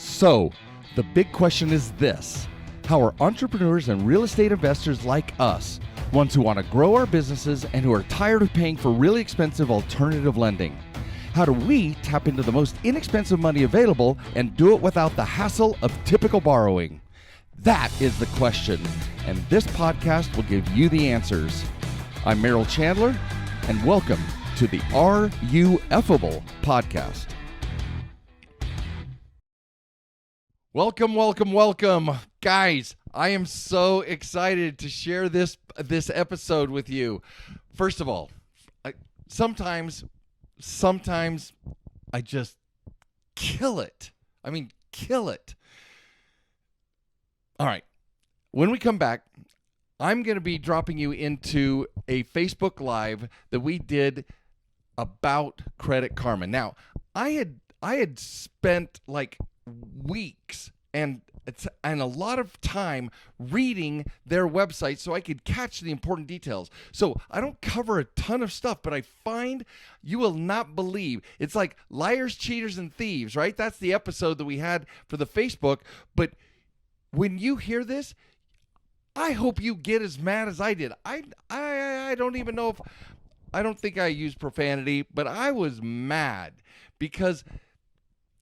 So, the big question is this: how are entrepreneurs and real estate investors like us, ones who want to grow our businesses and who are tired of paying for really expensive alternative lending, how do we tap into the most inexpensive money available and do it without the hassle of typical borrowing? That is the question, and this podcast will give you the answers. I'm Merrill Chandler, and welcome to the Are You Effable podcast. Welcome. Guys, I am so excited to share this episode with you. First of all, sometimes I just kill it. Kill it. All right. When we come back, I'm going to be dropping you into a Facebook Live that we did about Credit Karma. Now, I had spent like weeks and a lot of time reading their website so I could catch the important details. So I don't cover a ton of stuff, but I find you will not believe. It's like liars, cheaters, and thieves, right? That's the episode that we had for the Facebook. But when you hear this, I hope you get as mad as I did. I don't even know if, I don't think I used profanity, but I was mad because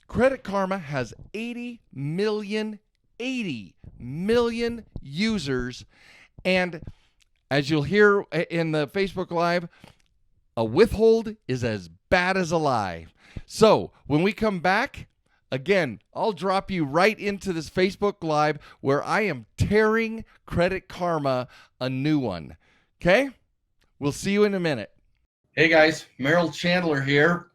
Credit Karma has 80 million users, and as you'll hear in the Facebook Live, a withhold is as bad as a lie. So when we come back, again, I'll drop you right into this Facebook Live where I am tearing Credit Karma a new one. Okay? We'll see you in a minute. Hey guys, Merrill Chandler here,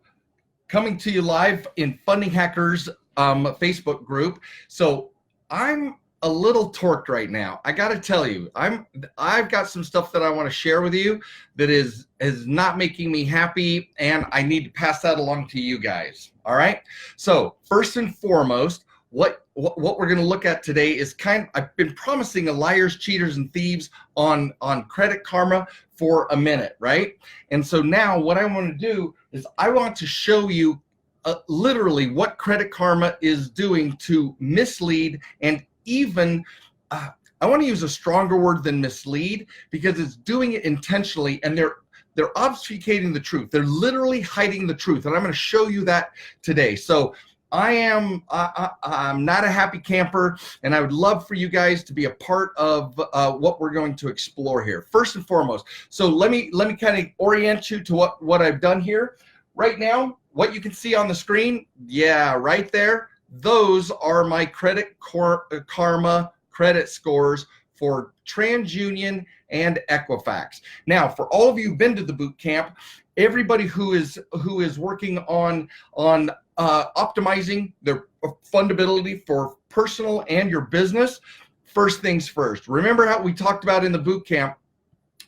coming to you live in Funding Hackers Facebook group. So I'm a little torqued right now. I got to tell you, I've got some stuff that I want to share with you that is not making me happy, and I need to pass that along to you guys. All right. So first and foremost, what we're going to look at today is I've been promising a liars, cheaters, and thieves on Credit Karma for a minute, right? And so now what I want to do is I want to show you literally what Credit Karma is doing to mislead, and even I want to use a stronger word than mislead because it's doing it intentionally, and they're obfuscating the truth. They're literally hiding the truth, and I'm going to show you that today. So I'm not a happy camper, and I would love for you guys to be a part of what we're going to explore here. First and foremost, so let me kind of orient you to what I've done here. Right now, what you can see on the screen, yeah, right there, those are my Credit Karma credit scores for TransUnion and Equifax. Now, for all of you who've been to the boot camp, everybody who is working on optimizing their fundability for personal and your business, first things first. Remember how we talked about in the boot camp.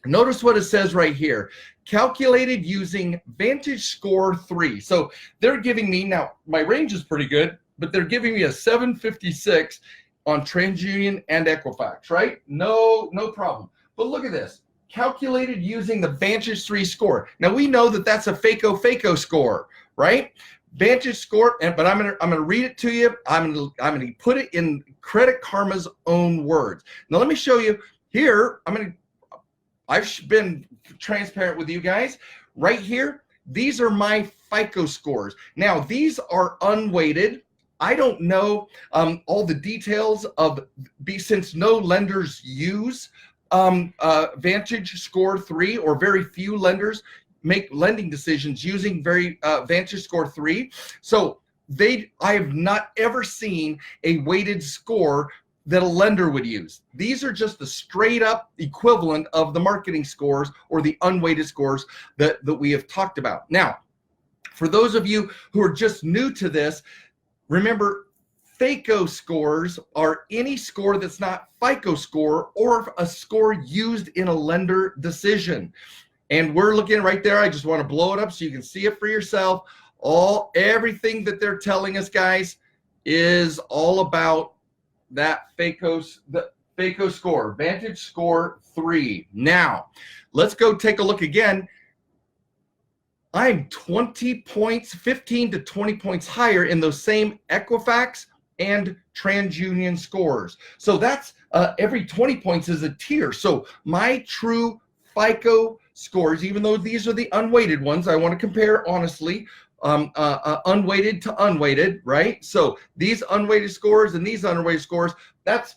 Notice what it says right here, calculated using Vantage score 3. So they're giving me, now my range is pretty good, but they're giving me a 756 on TransUnion and Equifax, right? No problem. But look at this, calculated using the Vantage 3 score. Now we know that that's a FICO score, right? Vantage score, but I'm gonna read it to you. I'm gonna put it in Credit Karma's own words. Now let me show you here. I've been transparent with you guys. Right here, these are my FICO scores. Now these are unweighted. I don't know all the details since no lenders use Vantage score 3, or very few lenders make lending decisions using Vantage score 3. So I have not ever seen a weighted score that a lender would use. These are just the straight up equivalent of the marketing scores or the unweighted scores that we have talked about. Now, for those of you who are just new to this, remember, FICO scores are any score that's not FICO score or a score used in a lender decision. And we're looking right there. I just want to blow it up so you can see it for yourself. Everything that they're telling us, guys, is all about that FICO score, Vantage score 3. Now, let's go take a look again. I'm 20 points, 15 to 20 points higher in those same Equifax and TransUnion scores. So that's every 20 points is a tier. So my true FICO scores, even though these are the unweighted ones, I want to compare honestly, unweighted to unweighted, right? So these unweighted scores and these unweighted scores, that's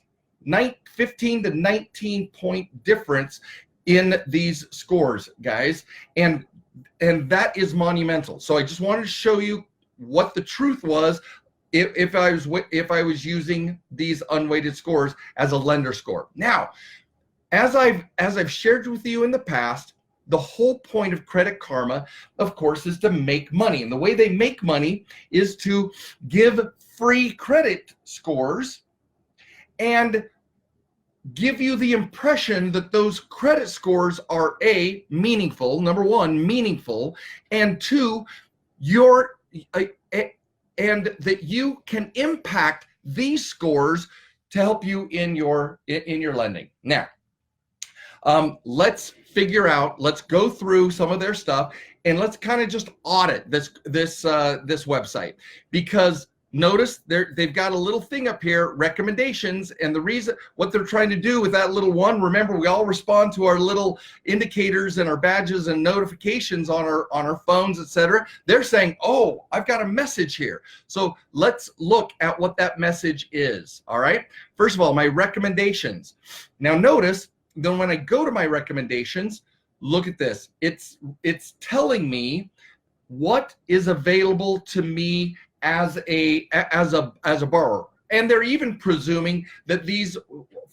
15 to 19 point difference in these scores, guys. And that is monumental. So I just wanted to show you what the truth was if I was using these unweighted scores as a lender score. Now, as I've shared with you in the past, the whole point of Credit Karma, of course, is to make money. And the way they make money is to give free credit scores and give you the impression that those credit scores are A, meaningful, number one, meaningful, and two, and that you can impact these scores to help you in your lending. Now, let's go through some of their stuff and let's kind of just audit this website, because notice they've got a little thing up here, recommendations, and the reason what they're trying to do with that little one, remember we all respond to our little indicators and our badges and notifications on our phones, etc. They're saying, oh, I've got a message here. So let's look at what that message is. All right. First of all, my recommendations. Now notice then when I go to my recommendations, look at this. It's telling me what is available to me as a borrower, and they're even presuming that these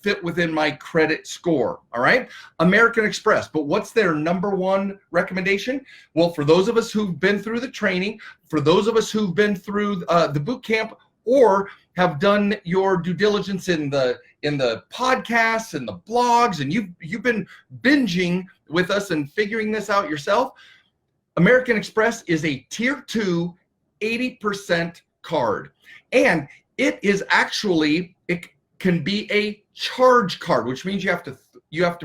fit within my credit score. All right, American Express. But what's their number one recommendation? Well, for those of us who've been through the training, for those of us who've been through the boot camp, or have done your due diligence in the podcasts and the blogs, and you've been binging with us and figuring this out yourself, American Express is a tier 2 80% card, and it can be a charge card, which means you have to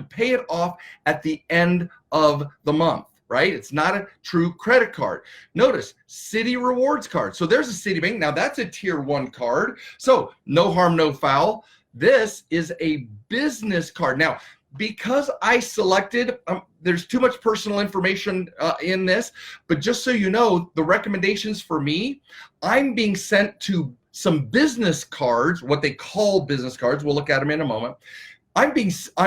pay it off at the end of the month, right? It's not a true credit card. Notice Citi Rewards card. So there's a Citibank. Now that's a tier 1 card. So no harm, no foul. This is a business card. Now, because I selected, there's too much personal information in this, but just so you know, the recommendations for me, I'm being sent to some business cards, what they call business cards. We'll look at them in a moment. I'm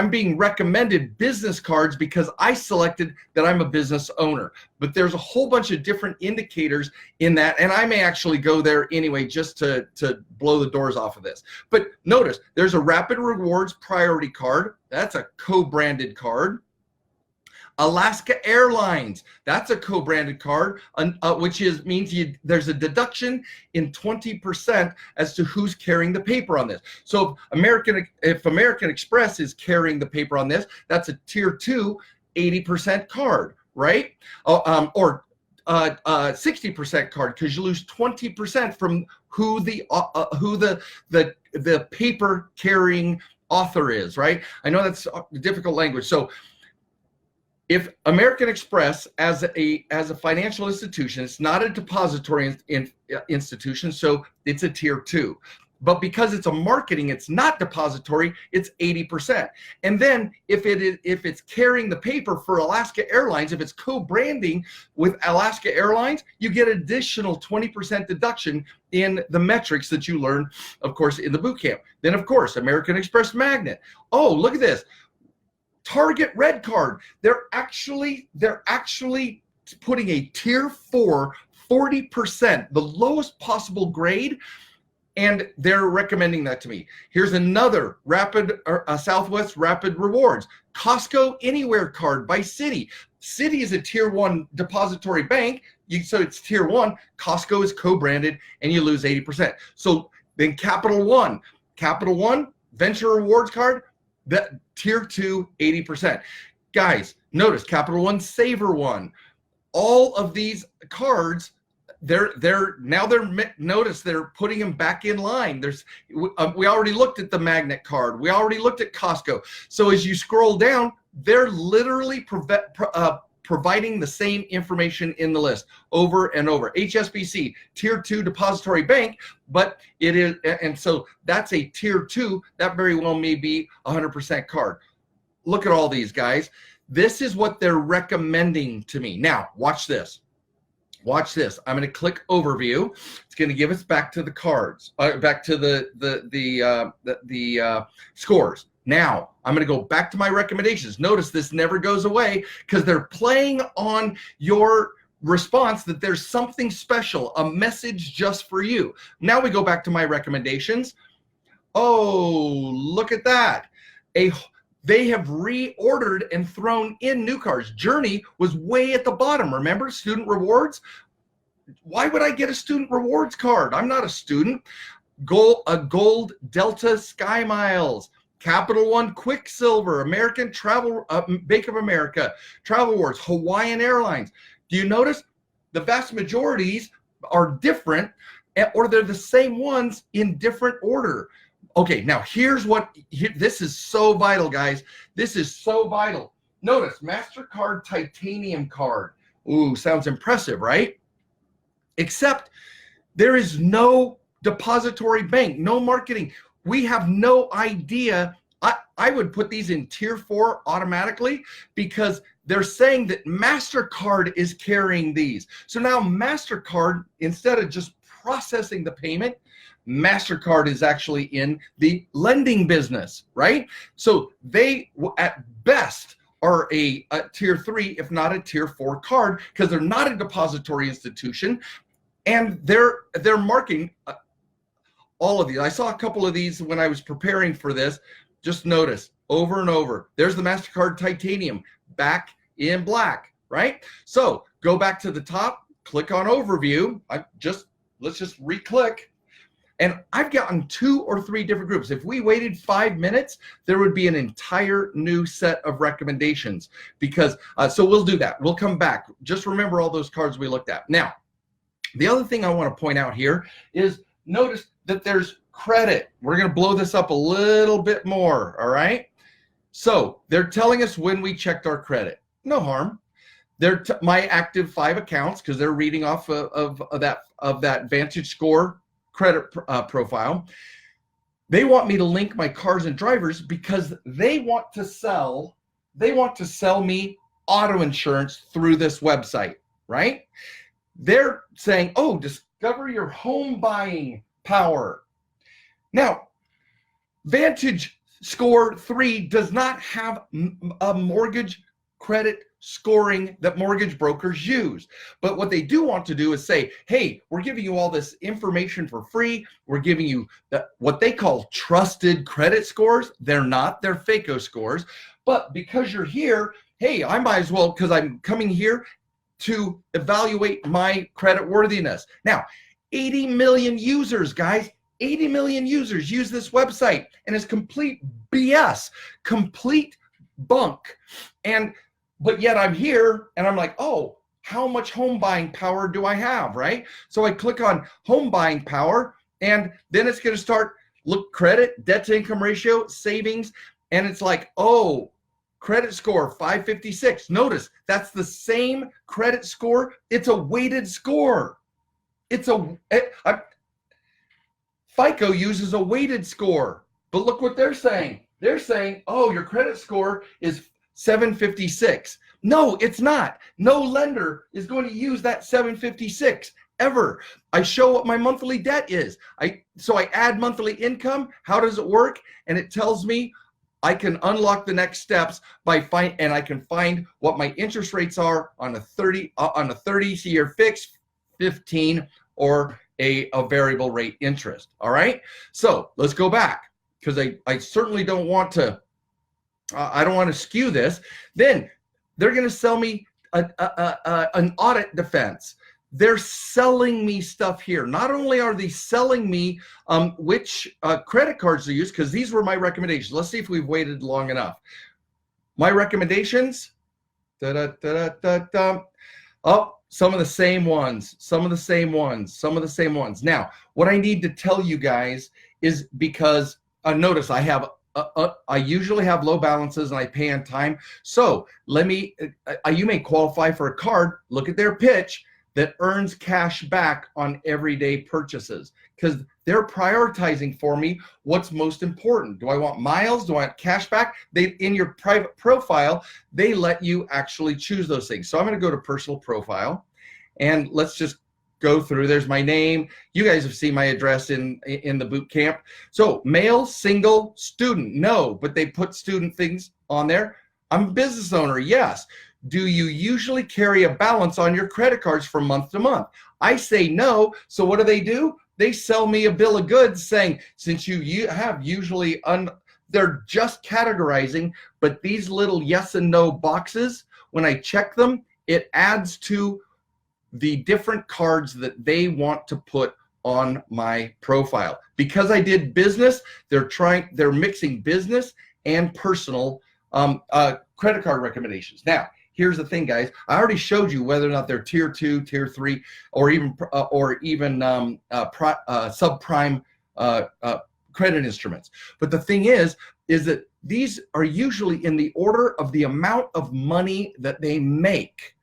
being recommended business cards because I selected that I'm a business owner. But there's a whole bunch of different indicators in that, and I may actually go there anyway just to blow the doors off of this. But notice there's a Rapid Rewards Priority card. That's a co-branded card. Alaska Airlines, that's a co-branded card, which means there's a deduction in 20% as to who's carrying the paper on this. So if American Express is carrying the paper on this, that's a tier 2 80% card, right? Or 60% card, because you lose 20% from who the paper carrying author is, right? I know that's difficult language. So if American Express as a financial institution, it's not a depository institution, so it's a tier 2. But because it's a marketing, it's not depository, it's 80%. And then if it's carrying the paper for Alaska Airlines, if it's co-branding with Alaska Airlines, you get additional 20% deduction in the metrics that you learn, of course, in the boot camp. Then, of course, American Express Magnet. Oh, look at this. Target Red Card. They're actually putting a tier 4 40%, the lowest possible grade, and they're recommending that to me. Here's another Southwest Rapid Rewards. Costco Anywhere card by Citi. Citi is a tier 1 depository bank, so it's tier 1. Costco is co-branded, and you lose 80%. So then Capital One Venture Rewards card, that tier 2 80%. Guys, notice Capital One Saver One. All of these cards, notice they're putting them back in line. We already looked at the Magnet card. We already looked at Costco. So as you scroll down, they're literally providing the same information in the list over and over. HSBC, tier 2 depository bank, but it is, and so that's a tier 2. That very well may be 100% card. Look at all these guys. This is what they're recommending to me. Now, watch this. Watch this. I'm going to click overview. It's going to give us back to the cards, back to the scores. Now, I'm going to go back to my recommendations. Notice this never goes away because they're playing on your response that there's something special, a message just for you. Now we go back to my recommendations. Oh, look at that. They have reordered and thrown in new cards. Journey was way at the bottom. Remember, student rewards? Why would I get a student rewards card? I'm not a student. A gold Delta Sky Miles, Capital One Quicksilver, American Travel, Bank of America, Travel Wars, Hawaiian Airlines. Do you notice the vast majorities are different, or they're the same ones in different order? Okay, now this is so vital, guys. This is so vital. Notice Mastercard Titanium card. Ooh, sounds impressive, right? Except there is no depository bank, no marketing. We have no idea. I would put these in tier 4 automatically because they're saying that Mastercard is carrying these. So now Mastercard, instead of just processing the payment, Mastercard is actually in the lending business, right? So they, at best, are a tier 3, if not a tier 4 card, because they're not a depository institution, and they're marking all of these. I saw a couple of these when I was preparing for this. Just notice over and over. There's the Mastercard Titanium back in black, right? So go back to the top, click on overview. Let's just re-click. And I've gotten 2 or 3 different groups. If we waited 5 minutes, there would be an entire new set of recommendations because, so we'll do that. We'll come back. Just remember all those cards we looked at. Now, the other thing I want to point out here is notice that there's credit. We're going to blow this up a little bit more, all right? So they're telling us when we checked our credit. No harm. They're my active 5 accounts because they're reading off of that Vantage score credit profile. They want me to link my cars and drivers because they want to sell me auto insurance through this website, right? They're saying, oh, discover your home buying power. Now, Vantage score 3 does not have a mortgage credit scoring that mortgage brokers use. But what they do want to do is say, hey, we're giving you all this information for free. We're giving you what they call trusted credit scores. They're not, they're FICO scores. But because you're here, hey, I might as well, because I'm coming here to evaluate my credit worthiness. Now, 80 million users, guys, 80 million users use this website, and it's complete BS, complete bunk. But yet I'm here and I'm like, oh, how much home buying power do I have, right? So I click on home buying power, and then it's going to start, look, credit, debt to income ratio, savings, and it's like, oh, credit score 556. Notice that's the same credit score. It's a weighted score. FICO uses a weighted score, but look what they're saying. They're saying, oh, your credit score is 756. No, it's not. No lender is going to use that 756 ever. I show what my monthly debt is. So I add monthly income. How does it work? And it tells me I can unlock the next steps and I can find what my interest rates are on a 30-year fixed, 15, or a variable rate interest. All right. So let's go back because I certainly don't want to. I don't want to skew this. Then they're going to sell me an audit defense. They're selling me stuff here. Not only are they selling me which credit cards to use, because these were my recommendations. Let's see if we've waited long enough. My recommendations. Oh, some of the same ones. Now, what I need to tell you guys is because notice I have I usually have low balances and I pay on time. So you may qualify for a card. Look at their pitch that earns cash back on everyday purchases, because they're prioritizing for me what's most important. Do I want miles? Do I want cash back? In your private profile, they let you actually choose those things. So I'm going to go to personal profile, and let's just go through. There's my name. You guys have seen my address in the boot camp. So male, single, student, no, but they put student things on there. I'm a business owner, yes. Do you usually carry a balance on your credit cards from month to month? I say no. So what do? They sell me a bill of goods saying, since you have usually, they're just categorizing, but these little yes and no boxes, when I check them, it adds to the different cards that they want to put on my profile. Because I did business, they're mixing business and personal credit card recommendations. Now, here's the thing, guys. I already showed you whether or not they're tier 2, tier 3, or even subprime credit instruments. But the thing is that these are usually in the order of the amount of money that they make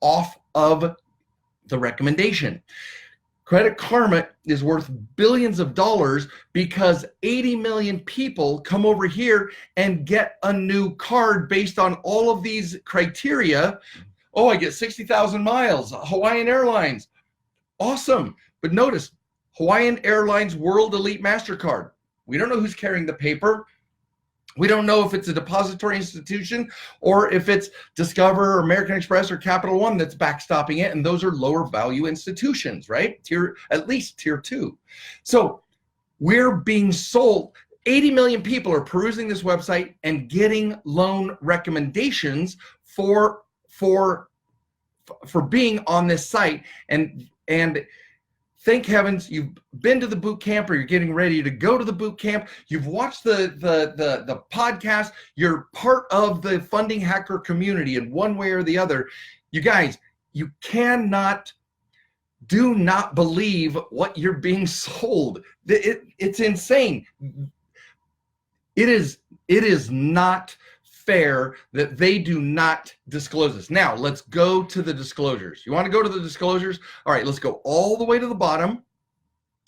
off of the recommendation. Credit Karma is worth billions of dollars because 80 million people come over here and get a new card based on all of these criteria. Oh, I get 60,000 miles, Hawaiian Airlines. Awesome. But notice, Hawaiian Airlines World Elite Mastercard. We don't know who's carrying the paper. We don't know if it's a depository institution or if it's Discover or American Express or Capital One that's backstopping it, and those are lower value institutions, right? At least tier 2. So we're being sold. 80 million people are perusing this website and getting loan recommendations for being on this site, and thank heavens you've been to the boot camp, or you're getting ready to go to the boot camp. You've watched the podcast. You're part of the funding hacker community in one way or the other. You guys, you do not believe what you're being sold. It's insane. It is not fair that they do not disclose this. Now, let's go to the disclosures. You want to go to the disclosures? All right, let's go all the way to the bottom.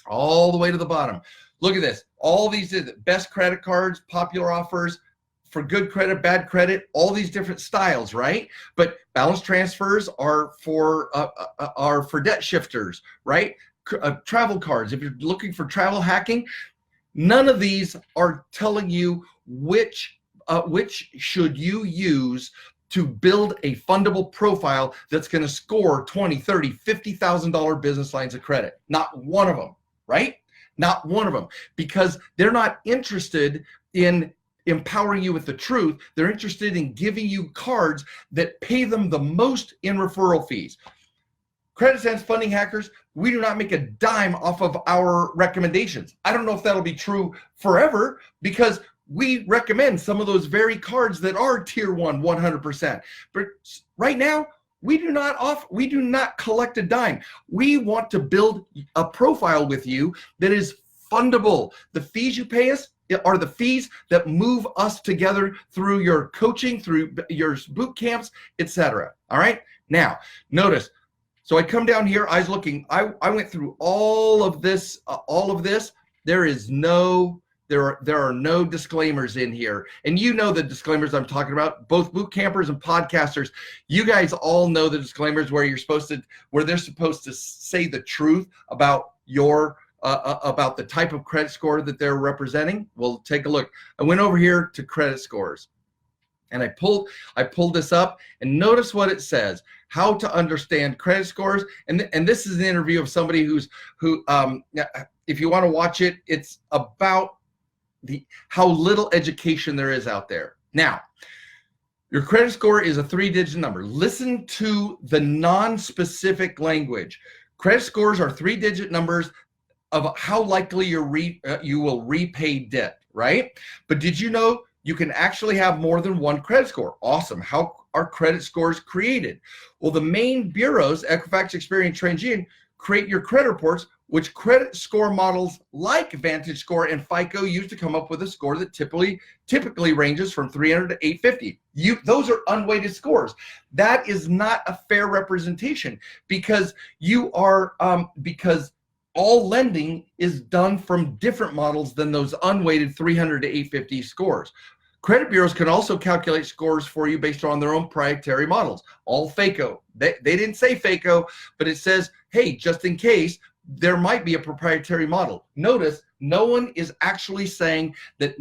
All the way to the bottom. Look at this. All these best credit cards, popular offers for good credit, bad credit, all these different styles, right? But balance transfers are for debt shifters, right? Travel cards, if you're looking for travel hacking, none of these are telling you which should you use to build a fundable profile that's going to score $20, $30, $50,000 business lines of credit. Not one of them, right? Not one of them, because they're not interested in empowering you with the truth. They're interested in giving you cards that pay them the most in referral fees. Credit Sense Funding Hackers, we do not make a dime off of our recommendations. I don't know if that'll be true forever, because we recommend some of those very cards that are tier 1, 100%. But right now, we do not collect a dime. We want to build a profile with you that is fundable. The fees you pay us are the fees that move us together through your coaching, through your boot camps, etc. All right. Now, notice. So I come down here. I was looking. I went through all of this. There are no disclaimers in here. And you know the disclaimers I'm talking about, both boot campers and podcasters. You guys all know the disclaimers where they're supposed to say the truth about about the type of credit score that they're representing. Well, take a look. I went over here to credit scores, and I pulled this up, and notice what it says: how to understand credit scores. And this is an interview of somebody who if you want to watch it, it's about how little education there is out there. Now, your credit score is a 3-digit number. Listen to the non-specific language. Credit scores are 3-digit numbers of how likely you will repay debt, right? But did you know you can actually have more than one credit score? Awesome. How are credit scores created? Well, the main bureaus, Equifax, Experian, TransUnion, create your credit reports which credit score models like Vantage Score and FICO use to come up with a score that typically ranges from 300 to 850. Those are unweighted scores. That is not a fair representation because because all lending is done from different models than those unweighted 300 to 850 scores. Credit bureaus can also calculate scores for you based on their own proprietary models. All FICO. They didn't say FICO, but it says, hey, just in case, there might be a proprietary model. Notice, no one is actually saying that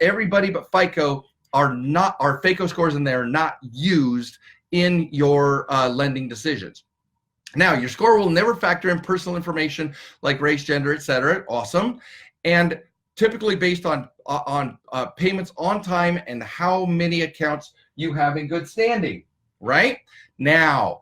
everybody but FICO are FICO scores and they're not used in your lending decisions. Now, your score will never factor in personal information like race, gender, etc. Awesome. And typically based on payments on time and how many accounts you have in good standing, right? Now,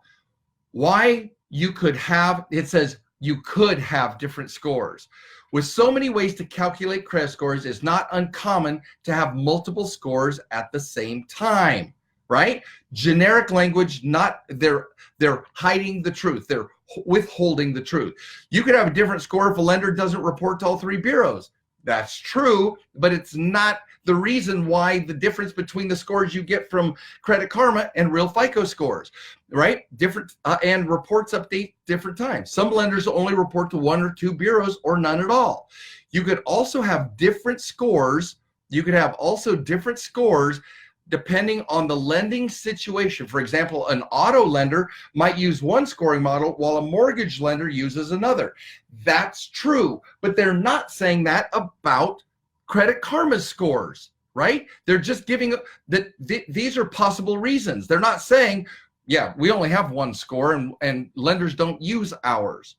why you could have, it says you could have different scores. With so many ways to calculate credit scores, it's not uncommon to have multiple scores at the same time, right? Generic language, they're hiding the truth. They're withholding the truth. You could have a different score if a lender doesn't report to all three bureaus. That's true, but it's not the reason why the difference between the scores you get from Credit Karma and real FICO scores, right? Different and reports update different times. Some lenders only report to one or two bureaus or none at all. You could also have different scores. You could have also different scores depending on the lending situation. For example, an auto lender might use one scoring model while a mortgage lender uses another. That's true, but they're not saying that about Credit Karma's scores, right? They're just giving that these are possible reasons. They're not saying, yeah, we only have one score and lenders don't use ours.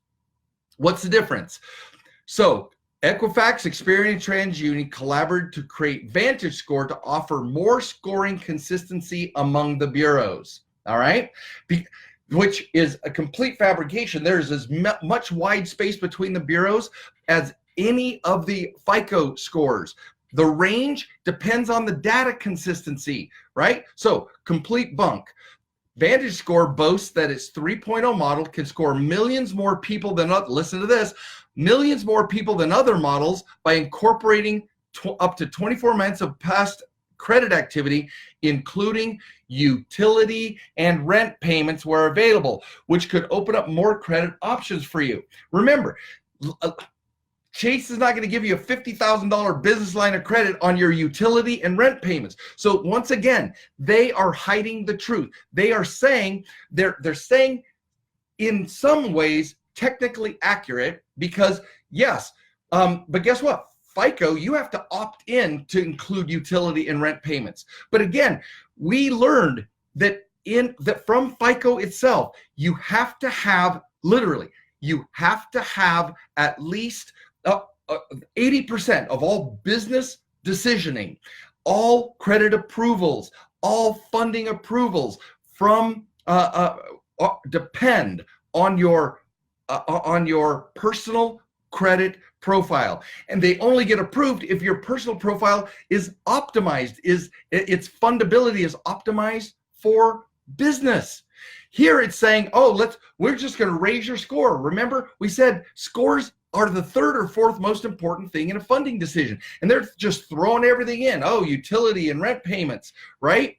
What's the difference? So Equifax, Experian, and TransUnion collaborated to create Vantage Score to offer more scoring consistency among the bureaus, all right? Which is a complete fabrication. There's as much wide space between the bureaus as any of the FICO scores. The range depends on the data consistency, right? So complete bunk. Vantage Score boasts that its 3.0 model can score millions more people than, listen to this, millions more people than other models by incorporating up to 24 months of past credit activity, including utility and rent payments where available, which could open up more credit options for you. Remember, Chase is not going to give you a $50,000 business line of credit on your utility and rent payments. So once again, they are hiding the truth. They are saying, they're saying in some ways technically accurate because yes, but guess what? FICO, you have to opt in to include utility and rent payments. But again, we learned that from FICO itself, you have to have, literally, you have to have at least 80% of all business decisioning, all credit approvals, all funding approvals from depend on your personal credit profile, and they only get approved if your personal profile is optimized, its fundability is optimized for business. Here it's saying, oh, we're just going to raise your score. Remember, we said scores are the third or fourth most important thing in a funding decision, and they're just throwing everything in. Oh, utility and rent payments, right?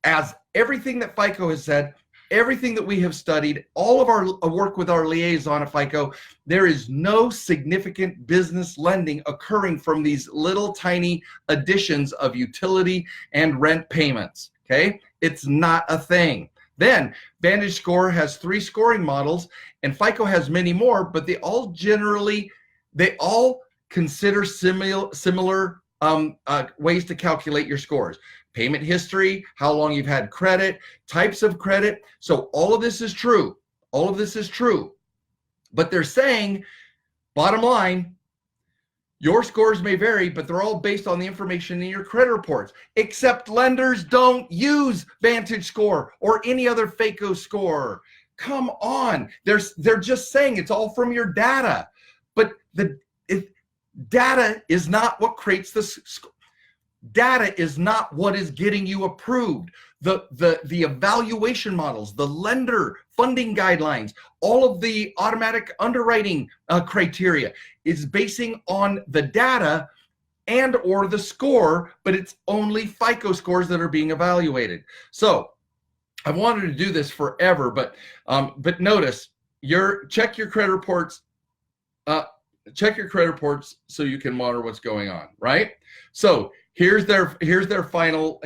As everything that FICO has said, everything that we have studied, all of our work with our liaison at FICO, there is no significant business lending occurring from these little tiny additions of utility and rent payments, okay? It's not a thing. Then Vantage Score has 3 scoring models and FICO has many more, but they all consider similar ways to calculate your scores. Payment history, how long you've had credit, types of credit. So all of this is true. All of this is true. But they're saying, bottom line, your scores may vary, but they're all based on the information in your credit reports, except lenders don't use Vantage Score or any other FICO score. Come on. They're just saying it's all from your data. But data is not what creates the score. Data is not what is getting you approved. The evaluation models, the lender funding guidelines, all of the automatic underwriting criteria is basing on the data and or the score, but it's only FICO scores that are being evaluated. So I've wanted to do this forever, but notice check your credit reports. Check your credit reports so you can monitor what's going on, right? So here's their final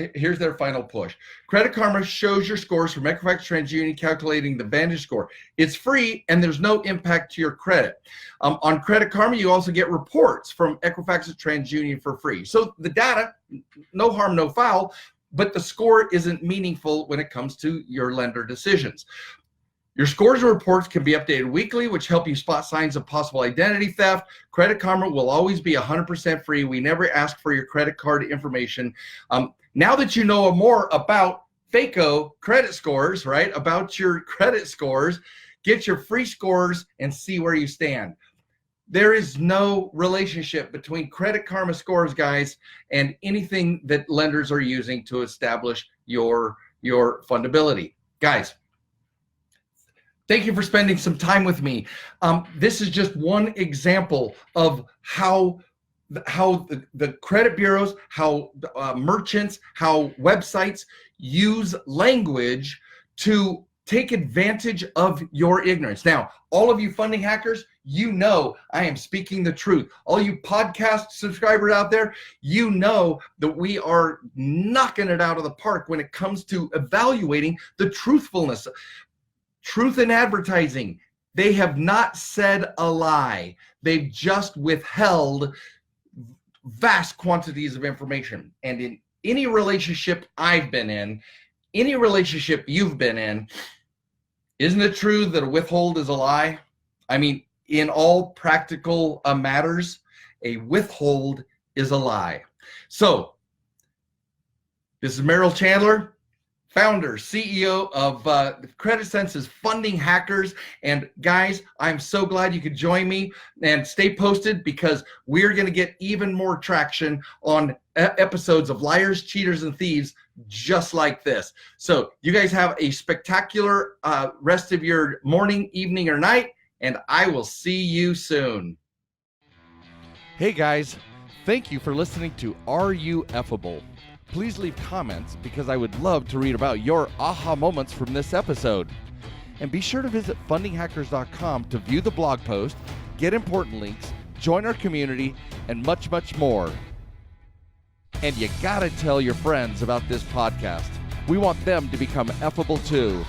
push. Credit Karma shows your scores from Equifax TransUnion calculating the Vantage score. It's free and there's no impact to your credit. On Credit Karma, you also get reports from Equifax TransUnion for free. So the data, no harm, no foul, but the score isn't meaningful when it comes to your lender decisions. Your scores and reports can be updated weekly, which help you spot signs of possible identity theft. Credit Karma will always be 100% free. We never ask for your credit card information. Now that you know more about FICO credit scores, right, about your credit scores, get your free scores and see where you stand. There is no relationship between Credit Karma scores, guys, and anything that lenders are using to establish your fundability. Guys, thank you for spending some time with me. This is just one example of how the credit bureaus, how merchants, how websites use language to take advantage of your ignorance. Now, all of you funding hackers, you know I am speaking the truth. All you podcast subscribers out there, you know that we are knocking it out of the park when it comes to evaluating the truthfulness. Truth in advertising, they have not said a lie. They've just withheld vast quantities of information. And in any relationship I've been in, any relationship you've been in, isn't it true that a withhold is a lie? I mean, in all practical matters, a withhold is a lie. So, this is Merrill Chandler, founder, CEO of Credit Sense's Funding Hackers. And guys, I'm so glad you could join me and stay posted because we're going to get even more traction on episodes of Liars, Cheaters, and Thieves just like this. So you guys have a spectacular rest of your morning, evening, or night, and I will see you soon. Hey guys, thank you for listening to Are You Effable? Please leave comments because I would love to read about your aha moments from this episode. And be sure to visit fundinghackers.com to view the blog post, get important links, join our community, and much, much more. And you gotta tell your friends about this podcast. We want them to become effable too.